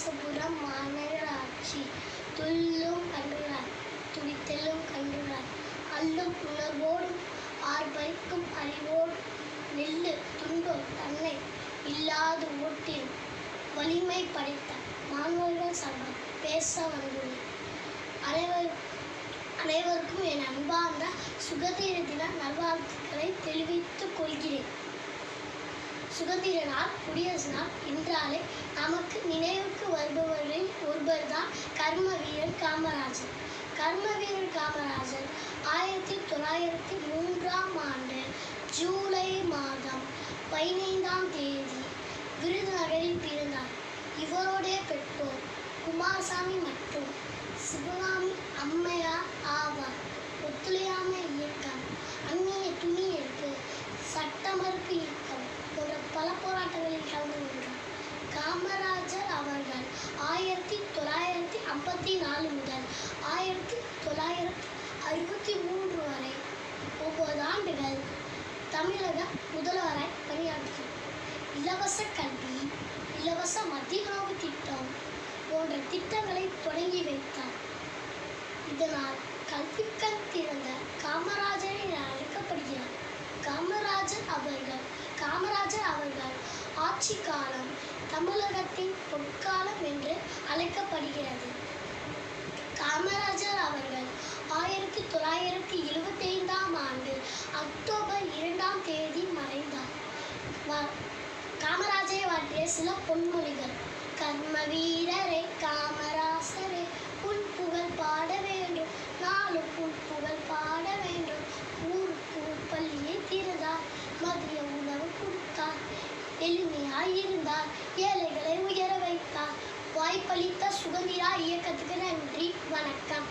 ராசபுரம் மாநகராட்சி துள்ளும் கன்றுகளாய் துடித்தெல்லும் கன்றுகளாய் அள்ளும் உணர்வோடும் ஆர்ப்பரிக்கும் அறிவோடு நெல்லு துன்பம் தன்னை இல்லாது ஓட்டிடும் வலிமை படைத்த மாணவர்கள் சங்கம் பேச வந்துள்ளேன். அனைவருக்கும் என் அன்பார்ந்த சுதந்திர தின நல்வாழ்த்துக்களை தெரிவித்துக் கொள்கிறேன். சுதந்திர நாள், குடியரசு நாள் என்றாலே நமக்கு நினைவுக்கு வருபவர்களில் ஒருவர் தான் கர்மவீரர் காமராஜர். கர்மவீரர் காமராஜர் 1903 ஜூலை மாதம் 15ஆம் தேதி விருதுநகரில் பிறந்தார். இவருடைய பெற்றோர் குமாரசாமி மற்றும் சிவகாமி அம்மையார் ஆவார். ஒத்துழையாமை இயக்கம், அந்நிய துணி எடுப்பு, சட்ட மறுப்பு இயக்கம் போன்ற பல போராட்டங்களில் கலந்து கொண்டார். காமராஜர் அவர்கள் 1954 முதல் 1963 வரை 9 ஆண்டுகள் தமிழக முதல்வராய் பணியாற்றினார். இலவச கல்வி, இலவச மதிய உணவு திட்டம் போன்ற திட்டங்களை தொடங்கி வைத்தார். இதனால் கல்விக்கண் திறந்த காமராஜர் என அழைக்கப்படுகிறார். காமராஜர் அவர்கள் ஆட்சி காலம் தமிழகத்தின் பொற்காலம் என்று அழைக்கப்படுகிறது. காமராஜர் அவர்கள் 1975ஆம் ஆண்டு அக்டோபர் 2ஆம் தேதி மறைந்தார். காமராஜரை வாழ்த்திய சில பொன்மொழிகள்: கர்ம வீரரே காமராசரே, உன் புகழ் பாட வேண்டும், நாளும் உன் புகழ் பாட வேண்டும். ஊருக்கு பள்ளியை திறந்தார், மதிய உணவு கொடுத்தார், எளிமையாயிருந்தார், ஏழைகளை உயர வைத்தார். வாய்ப்பளித்த சுதந்திரா இயக்கத்துக்கு நன்றி, வணக்கம்.